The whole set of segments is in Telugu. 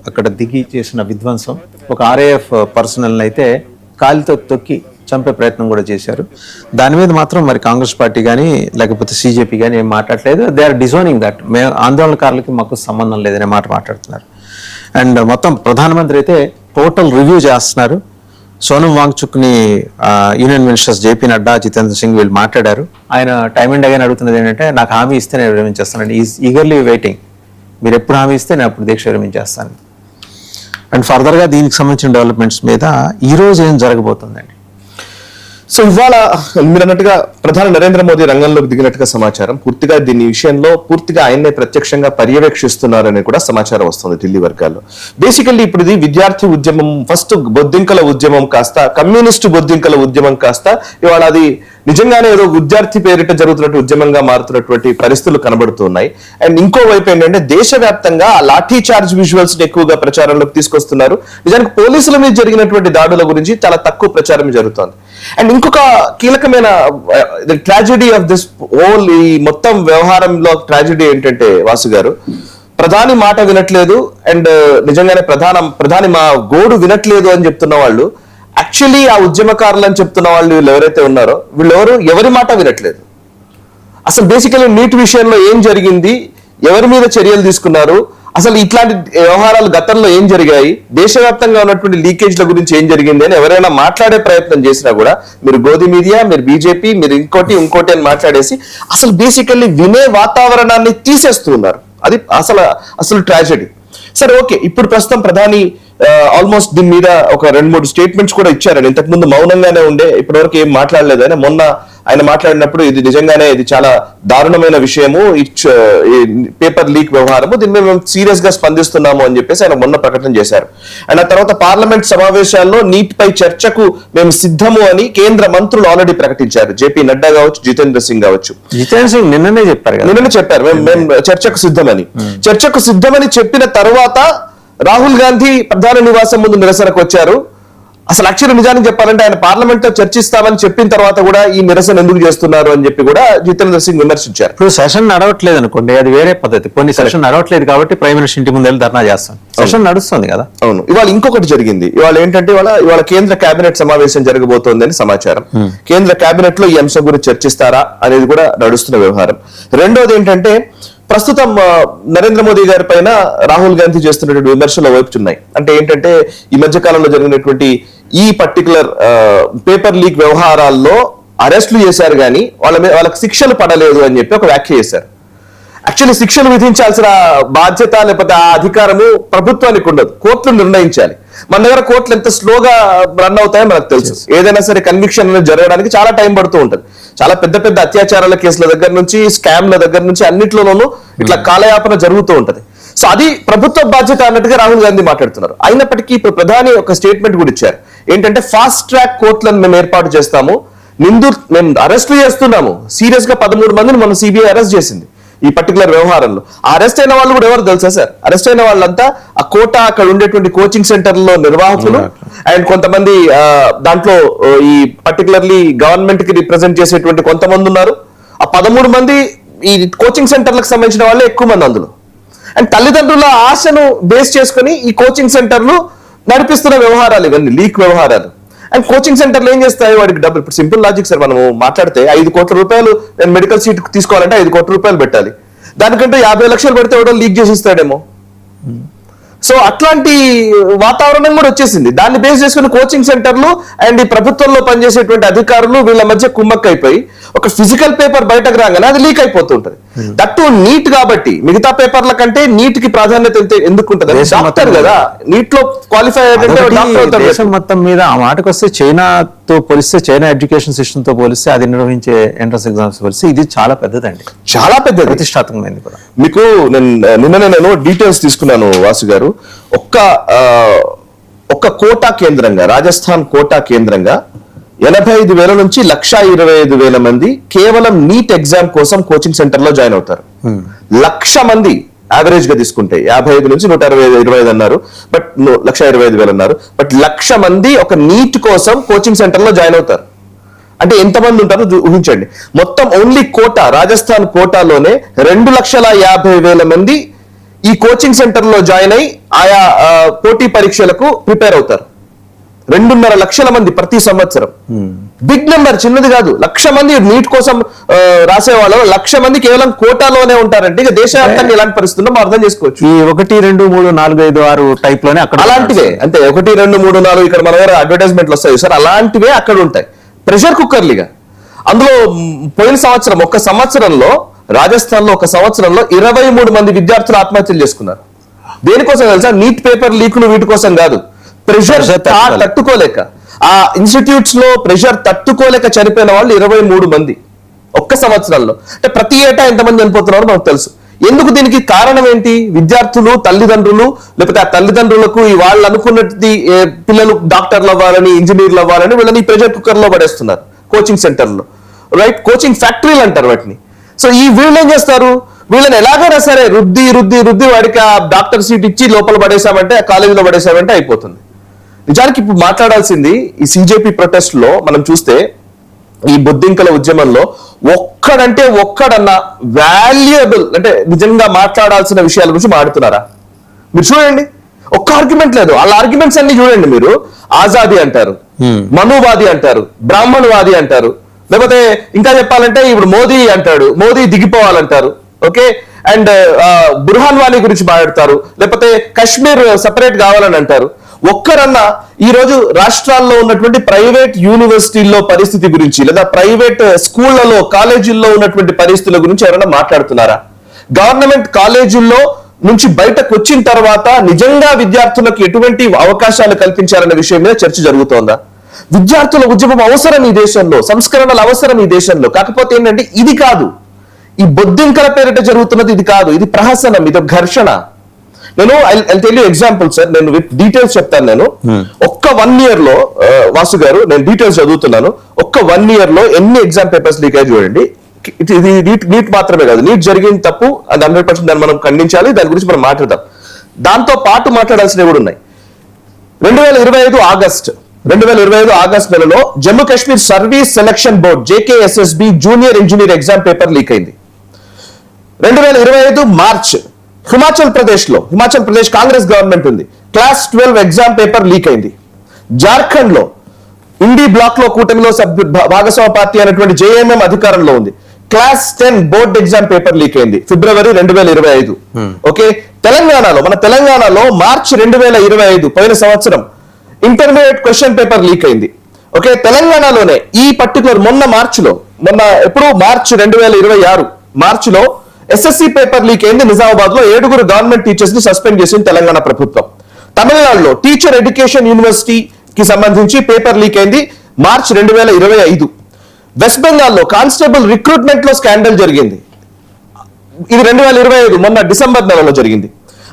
అక్కడ దిగి చేసిన విధ్వంసం, ఒక ఆర్ఏఎఫ్ పర్సనల్ అయితే కాలితో తొక్కి చంపే ప్రయత్నం కూడా చేశారు. దాని మీద మాత్రం మరి కాంగ్రెస్ పార్టీ కానీ లేకపోతే సిజేపీ కానీ ఏం మాట్లాడలేదు. They are disowning that. మేము ఆందోళనకారులకి మాకు సంబంధం లేదనే మాట మాట్లాడుతున్నారు. అండ్ మొత్తం ప్రధానమంత్రి అయితే టోటల్ రివ్యూ చేస్తున్నారు. సోనం వాంగ్చుక్ని union ministers JP Nadda, Jitendra Singh వీళ్ళు మాట్లాడారు. ఆయన టైం అండ్ అగైన్ అడుగుతున్నది ఏంటంటే, నాకు హామీ ఇస్తే నేను విరమించేస్తానండి. Is eagerly waiting. మీరు ఎప్పుడు హామీ ఇస్తే నేను అప్పుడు దీక్ష విరమించేస్తాను. అండ్ ఫర్దర్గా దీనికి సంబంధించిన డెవలప్మెంట్స్ మీద ఈరోజు ఏం జరగబోతుందండి? సో ఇవాళ మీరు అన్నట్టుగా ప్రధాని నరేంద్ర మోదీ రంగంలోకి దిగినట్టుగా సమాచారం. పూర్తిగా దీని విషయంలో పూర్తిగా ఆయన్నే ప్రత్యక్షంగా పర్యవేక్షిస్తున్నారని కూడా సమాచారం వస్తుంది ఢిల్లీ వర్గాల్లో. బేసికల్లీ ఇప్పుడు ఇది విద్యార్థి ఉద్యమం, ఫస్ట్ బొద్దింకల ఉద్యమం కాస్త కమ్యూనిస్టు బొద్దింకల ఉద్యమం కాస్త ఇవాళ అది నిజంగానే ఏదో విద్యార్థి పేరిట జరుగుతున్నట్టు ఉద్యమంగా మారుతున్నటువంటి పరిస్థితులు కనబడుతున్నాయి. అండ్ ఇంకోవైపు ఏంటంటే దేశవ్యాప్తంగా లాఠీ చార్జ్ విజువల్స్ ఎక్కువగా ప్రచారంలోకి తీసుకొస్తున్నారు. నిజానికి పోలీసుల మీద జరిగినటువంటి దాడుల గురించి చాలా తక్కువ ప్రచారం జరుగుతోంది. అండ్ ఇంకొక కీలకమైన ట్రాజెడీ ఆఫ్ దిస్ హోల్, ఈ మొత్తం వ్యవహారంలో ట్రాజెడీ ఏంటంటే వాసు గారు, ప్రధాని మాట వినట్లేదు అండ్ నిజంగానే ప్రధాని మా గోడు వినట్లేదు అని చెప్తున్న వాళ్ళు యాక్చువల్లీ ఆ ఉద్యమకారులు అని చెప్తున్న వాళ్ళు వీళ్ళు ఎవరైతే ఉన్నారో వీళ్ళెవరు ఎవరి మాట వినట్లేదు. అసలు బేసికలీ నీట్ విషయంలో ఏం జరిగింది, ఎవరి మీద చర్యలు తీసుకున్నారు, అసలు ఇట్లాంటి వ్యవహారాలు గతంలో ఏం జరిగాయి, దేశవ్యాప్తంగా ఉన్నటువంటి లీకేజ్ల గురించి ఏం జరిగింది అని ఎవరైనా మాట్లాడే ప్రయత్నం చేసినా కూడా మీరు గోధి మీడియా, మీరు బీజేపీ, మీరు ఇంకోటి అని మాట్లాడేసి అసలు బేసికల్లీ వినే వాతావరణాన్ని తీసేస్తున్నారు. అది అసలు ట్రాజెడీ. సరే ఓకే, ఇప్పుడు ప్రస్తుతం ప్రధాని ఆల్మోస్ట్ దీని మీద ఒక 2-3 స్టేట్మెంట్స్ కూడా ఇచ్చారని. ఇంతకు ముందు మౌనంగానే ఉండే, ఇప్పటివరకు ఏం మాట్లాడలేదు. అని మొన్న ఆయన మాట్లాడినప్పుడు ఇది నిజంగానే ఇది చాలా దారుణమైన విషయము, పేపర్ లీక్ వ్యవహారము, దీని మీద మేము సీరియస్ గా స్పందిస్తున్నాము అని చెప్పేసి ఆయన మొన్న ప్రకటన చేశారు. అండ్ ఆ తర్వాత పార్లమెంట్ సమావేశాల్లో నీట్ పై చర్చకు మేము సిద్ధము అని కేంద్ర మంత్రులు ఆల్రెడీ ప్రకటించారు. జేపీ నడ్డా కావచ్చు, జితేంద్ర సింగ్ కావచ్చు. జితేంద్ర సింగ్ నిన్ననే చెప్పారు మేము చర్చకు సిద్ధమని. చర్చకు సిద్ధమని చెప్పిన తర్వాత రాహుల్ గాంధీ ప్రధాని నివాసం ముందు నిరసనకు వచ్చారు. అసలు యాక్చువల్లీ నిజానికి చెప్పాలంటే ఆయన పార్లమెంట్ లో చర్చిస్తామని చెప్పిన తర్వాత కూడా ఈ నిరసన ఎందుకు చేస్తున్నారు అని చెప్పి కూడా జితేంద్ర సింగ్ విమర్శించారు. ఇప్పుడు సెషన్ నడవట్లేదు అనుకోండి, అది వేరే పద్ధతి. కొన్ని సెషన్ నడవట్లేదు కాబట్టి ప్రైమ్ మినిస్టర్ ఇంటి ముందు వెళ్ళి ధర్నా చేస్తాం. సెషన్ నడుస్తుంది కదా. అవును. ఇవాళ ఇంకొకటి జరిగింది. ఇవాళ ఏంటంటే ఇవాళ కేంద్ర కేబినెట్ సమావేశం జరగబోతోంది అని సమాచారం. కేంద్ర కేబినెట్ లో ఈ అంశం గురించి చర్చిస్తారా అనేది కూడా నడుస్తున్న వ్యవహారం. రెండోది ఏంటంటే ప్రస్తుతం నరేంద్ర మోదీ గారి పైన రాహుల్ గాంధీ చేస్తున్నటువంటి విమర్శలు వైపుచున్నాయి. అంటే ఏంటంటే ఈ మధ్య కాలంలో జరిగినటువంటి ఈ పర్టికులర్ పేపర్ లీక్ వ్యవహారాల్లో అరెస్టులు చేశారు కానీ వాళ్ళకి శిక్షలు పడలేదు అని చెప్పి ఒక వ్యాఖ్య చేశారు. యాక్చువల్లీ శిక్షలు విధించాల్సిన బాధ్యత లేకపోతే ఆ అధికారము ప్రభుత్వానికి ఉండదు, కోర్టులు నిర్ణయించాలి. మన దగ్గర కోర్టులు ఎంత స్లోగా రన్ అవుతాయో మనకు తెలుసు. ఏదైనా సరే కన్విక్షన్ జరగడానికి చాలా టైం పడుతూ ఉంటుంది. చాలా పెద్ద పెద్ద అత్యాచారాల కేసుల దగ్గర నుంచి, స్కామ్ల దగ్గర నుంచి అన్నిట్లోనూ ఇట్లా కాలయాపన జరుగుతూ ఉంటది. సో అది ప్రభుత్వ బాధ్యత అన్నట్టుగా రాహుల్ గాంధీ మాట్లాడుతున్నారు. అయినప్పటికీ ఇప్పుడు ప్రధాని ఒక స్టేట్మెంట్ కూడా ఇచ్చారు. ఏంటంటే ఫాస్ట్ ట్రాక్ కోర్టులను మేము ఏర్పాటు చేస్తాము, మేము అరెస్టులు చేస్తున్నాము. సీరియస్ గా 13 మందిని మన సిబిఐ అరెస్ట్ చేసింది ఈ పర్టికులర్ వ్యవహారంలో. ఆ అరెస్ట్ అయిన వాళ్ళు కూడా ఎవరు తెలుసా సార్? అరెస్ట్ అయిన వాళ్ళంతా ఆ కోట, అక్కడ ఉండేటువంటి కోచింగ్ సెంటర్లో నిర్వాహకులు అండ్ కొంతమంది దాంట్లో ఈ పర్టికులర్లీ గవర్నమెంట్ కి రిప్రజెంట్ చేసేటువంటి కొంతమంది ఉన్నారు. ఆ 13 మంది ఈ కోచింగ్ సెంటర్లకు సంబంధించిన వాళ్ళే ఎక్కువ మంది అందులో. అండ్ తల్లిదండ్రుల ఆశను బేస్ చేసుకుని ఈ కోచింగ్ సెంటర్లు నడిపిస్తున్న వ్యవహారాలు ఇవన్నీ లీక్ వ్యవహారాలు. అండ్ కోచింగ్ సెంటర్లు ఏం చేస్తాయి, వాడికి డబ్బులు. ఇప్పుడు సింపుల్ లాజిక్ సార్, మనము మాట్లాడితే 5 కోట్ల రూపాయలు నేను మెడికల్ సీట్ తీసుకోవాలంటే 5 కోట్ల రూపాయలు పెట్టాలి. దానికంటే 50 లక్షలు పెడితే ఎవడో లీక్ చేసి ఇస్తాడేమో. సో అట్లాంటి వాతావరణం కూడా వచ్చేసింది. దాన్ని బేస్ చేసుకుని కోచింగ్ సెంటర్లు అండ్ ఈ ప్రభుత్వంలో పనిచేసేటువంటి అధికారులు వీళ్ళ మధ్య కుమ్మక్కైపోయి ఒక ఫిజికల్ పేపర్ బయటకు రాగానే అది లీక్ అయిపోతూ ఉంటుంది. దట్టు నీట్ కాబట్టి మిగతా పేపర్ల కంటే నీట్ కి ప్రాధాన్యత ఎందుకు ఉంటుంది? డాక్టర్ కదా, నీట్ లో క్వాలిఫై అయ్యేటంటే దేశం మొత్తం మీద ఆ మాటకు వస్తే చైనాతో పోలిస్తే, చైనా ఎడ్యుకేషన్ సిస్టమ్ తో పోలిస్తే, అది నిర్వహించే ఎంట్రన్స్ ఎగ్జామ్స్ పోలిస్తే ఇది చాలా పెద్దదండి, చాలా పెద్దది, ప్రతిష్టాత్మకమైనది కూడా. మీకు నేను డీటెయిల్స్ తీసుకున్నాను వాసు గారు. ఒక్క కోటా కేంద్రంగా, రాజస్థాన్ కోటా కేంద్రంగా 85,000 నుంచి 125,000 మంది కేవలం నీట్ ఎగ్జామ్ కోసం కోచింగ్ సెంటర్ లో జాయిన్ అవుతారు. 1,00,000 మంది యావరేజ్ గా తీసుకుంటే 55 నుంచి 125 అన్నారు, బట్ 125,000 అన్నారు. బట్ 1,00,000 మంది ఒక నీట్ కోసం కోచింగ్ సెంటర్ లో జాయిన్ అవుతారు. అంటే ఎంతమంది ఉంటారో ఊహించండి. మొత్తం ఓన్లీ కోటా, రాజస్థాన్ కోటాలోనే 2,50,000 మంది ఈ కోచింగ్ సెంటర్ లో జాయిన్ అయి ఆయా పోటీ పరీక్షలకు ప్రిపేర్ అవుతారు. 2.5 లక్షల మంది ప్రతి సంవత్సరం. బిగ్ నెంబర్, చిన్నది కాదు. 1,00,000 మంది నీట్ కోసం రాసే వాళ్ళు 1,00,000 మంది కేవలం కోటాలోనే ఉంటారంటే ఇక దేశవ్యాప్తంగా ఎలాంటి పరిస్థితుల్లో మనం అర్థం చేసుకోవచ్చు. ఈ 1, 2, 3, 4, 5, 6 టైప్ లోనే అక్కడ అలాంటివే అంతే. 1, 2, 3, 4 ఇక్కడ మన దగ్గర అడ్వర్టైజ్మెంట్లు వస్తాయి సార్, అలాంటివే అక్కడ ఉంటాయి. ప్రెషర్ కుక్కర్లీగా. అందులో పోయిన సంవత్సరం ఒక్క సంవత్సరంలో రాజస్థాన్ లో 23 మంది విద్యార్థులు ఆత్మహత్యలు చేసుకున్నారు. దేనికోసం తెలుసా? నీట్ పేపర్ లీకులు వీటి కోసం కాదు, ప్రెషర్ తట్టుకోలేక. ఆ ఇన్స్టిట్యూట్స్ లో ప్రెషర్ తట్టుకోలేక చనిపోయిన వాళ్ళు 23 మంది ఒక్క సంవత్సరంలో. అంటే ప్రతి ఏటా ఎంతమంది చనిపోతున్నారో మనకు తెలుసు. ఎందుకు? దీనికి కారణం ఏంటి? విద్యార్థులు, తల్లిదండ్రులు, లేకపోతే ఆ తల్లిదండ్రులకు వాళ్ళు అనుకున్నది పిల్లలు డాక్టర్లు అవ్వాలని, ఇంజనీర్లు అవ్వాలని వీళ్ళని ప్రెషర్ కుక్కర్ లో పడేస్తున్నారు కోచింగ్ సెంటర్లో, రైట్? కోచింగ్ ఫ్యాక్టరీలు అంటారు వాటిని. సో ఈ వీళ్ళు ఏం చేస్తారు? వీళ్ళని ఎలాగైనా సరే రుద్ది వాడికి ఆ డాక్టర్ సీట్ ఇచ్చి లోపల పడేసామంటే, ఆ కాలేజీలో పడేసామంటే అయిపోతుంది. నిజానికి ఇప్పుడు మాట్లాడాల్సింది ఈ సిజేపీ ప్రొటెస్ట్ లో మనం చూస్తే, ఈ బొద్దింకల ఉద్యమంలో ఒక్కడన్నా వాల్యుయబుల్ అంటే నిజంగా మాట్లాడాల్సిన విషయాల గురించి మాట్లాడుతున్నారా? మీరు చూడండి, ఒక్క ఆర్గ్యుమెంట్ లేదు. వాళ్ళ ఆర్గ్యుమెంట్స్ అన్ని చూడండి మీరు. ఆజాదీ అంటారు, మనువాది అంటారు, బ్రాహ్మణవాది అంటారు, లేకపోతే ఇంకా చెప్పాలంటే ఇప్పుడు మోదీ అంటాడు, Modi దిగిపోవాలంటారు. Okay, and Burhan Wani గురించి మాట్లాడతారు, లేకపోతే కశ్మీర్ సపరేట్ కావాలని అంటారు. ఒక్కరన్నా ఈ రోజు రాష్ట్రాల్లో ఉన్నటువంటి ప్రైవేట్ యూనివర్సిటీల్లో పరిస్థితి గురించి, లేదా ప్రైవేట్ స్కూళ్లలో, కాలేజీల్లో ఉన్నటువంటి పరిస్థితుల గురించి ఎవరైనా మాట్లాడుతున్నారా? గవర్నమెంట్ కాలేజీల్లో నుంచి బయటకు వచ్చిన తర్వాత నిజంగా విద్యార్థులకు ఎటువంటి అవకాశాలు కల్పించారనే విషయం మీద చర్చ జరుగుతోందా? విద్యార్థుల ఉద్యమం అవసరం ఈ దేశంలో, సంస్కరణలు అవసరం ఈ దేశంలో. కాకపోతే ఏంటంటే ఇది కాదు, ఈ బొద్దింకల పేరిట జరుగుతున్నది ఇది కాదు, ఇది ప్రహసనం, ఇది ఘర్షణ. నేను I tell you example sir, నేను విత్ డీటెయిల్స్ చెప్తాను. నేను ఒక్క 1 year లో, వాసు గారు నేను డీటెయిల్స్ చదువుతున్నాను, ఒక్క 1 year లో ఎన్ని ఎగ్జామ్ పేపర్స్ లీక్ అయ్యి చూడండి. ఇది నీట్ మాత్రమే కాదు, నీట్ జరిగిన తప్పు, అది 100% దాన్ని మనం ఖండించాలి, దాని గురించి మనం మాట్లాడదాం. దాంతో పాటు మాట్లాడాల్సినవి కూడా ఉన్నాయి. 2025 ఆగస్ట్ నెలలో Jammu Kashmir service selection board JKSSB junior engineer exam paper leak అయింది. 2025 మార్చ్ హిమాచల్ ప్రదేశ్ కాంగ్రెస్ గవర్నమెంట్ ఉంది, క్లాస్ 12 ఎగ్జామ్ పేపర్ లీక్ అయింది. జార్ఖండ్ లో ఇండి బ్లాక్ లో కూటమిలో భాగస్వామ్య పార్టీ అయినటువంటి JMM అధికారంలో ఉంది, class 10 board exam paper leak అయింది ఫిబ్రవరి 2025. ఓకే, మన తెలంగాణలో మార్చ్ 2025 పోయిన సంవత్సరం ఇంటర్మీడియట్ క్వశ్చన్ పేపర్ లీక్ అయింది. ఓకే, తెలంగాణలోనే ఈ పర్టికులర్ మార్చ్ 2026 మార్చిలో SSC పేపర్ లీక్ అయింది. నిజామాబాద్ లో 7 గవర్నమెంట్ టీచర్స్ ని సస్పెండ్ చేసింది తెలంగాణ ప్రభుత్వం. తమిళనాడులో టీచర్ ఎడ్యుకేషన్ యూనివర్సిటీకి సంబంధించి పేపర్ లీక్ అయింది మార్చ్ 2025. వెస్ట్ బెంగాల్లో కానిస్టేబుల్ రిక్రూట్మెంట్ లో స్కాండల్ జరిగింది, ఇది 2025 మొన్న డిసెంబర్ నెలలో జరిగింది.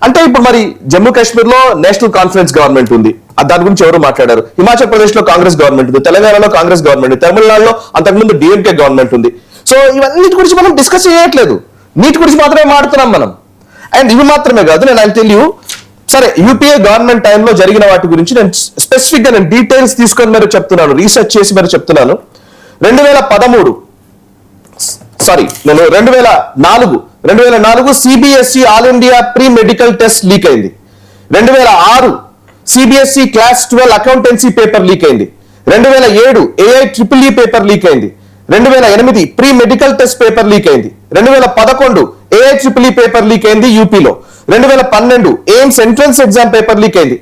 అంటే ఇప్పుడు మరి జమ్మూ కాశ్మీర్ లో నేషనల్ కాన్ఫరెన్స్ గవర్నమెంట్ ఉంది, దాని గురించి ఎవరు మాట్లాడారు? హిమాచల్ ప్రదేశ్ లో కాంగ్రెస్ గవర్నమెంట్ ఉంది, తెలంగాణలో కాంగ్రెస్ గవర్నమెంట్ ఉంది, తమిళనాడులో అంతకుముందు DMK గవర్నమెంట్ ఉంది. సో ఇవన్నీ గురించి మనం డిస్కస్ చేయట్లేదు, నీటి గురించి మాత్రమే మాట్లాడుతున్నాం మనం. అండ్ ఇవి మాత్రమే కాదు, నేను ఐ టెల్ యూ, సరే యూపీఏ గవర్నమెంట్ టైంలో జరిగిన వాటి గురించి నేను స్పెసిఫిక్ గా నేను డీటెయిల్స్ తీసుకొని మరి చెప్తున్నాను, రీసెర్చ్ చేసి మరి చెప్తున్నాను. 2004 CBSE all India pre medical test leak అయింది. 2006 CBSE class 12 accountancy paper leak అయింది. 2007 AIEEE పేపర్ లీక్ అయింది. 2008 pre medical test paper leak అయింది. 2011 AIEEE పేపర్ లీక్ అయింది యూపీలో. 2012 AIIMS entrance exam paper leak అయింది.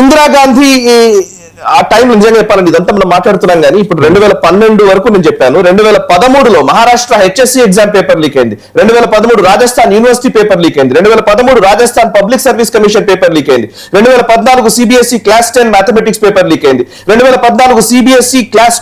ఇందిరాగాంధీ ఆ టైంలో నిజంగా చెప్పాలండి, ఇదంతా మనం మాట్లాడుతున్నాం కానీ ఇప్పుడు 2012 వరకు నేను చెప్పాను. 2013లో Maharashtra HSC exam paper leak అయింది. 2013 రాజస్థాన్ యూనివర్సిటీ పేపర్ లీక్ అయింది. 2013 Rajasthan public service commission paper leak అయింది. 2014 CBSE class 10 mathematics paper leak అయింది. 2014 CBSE క్లాస్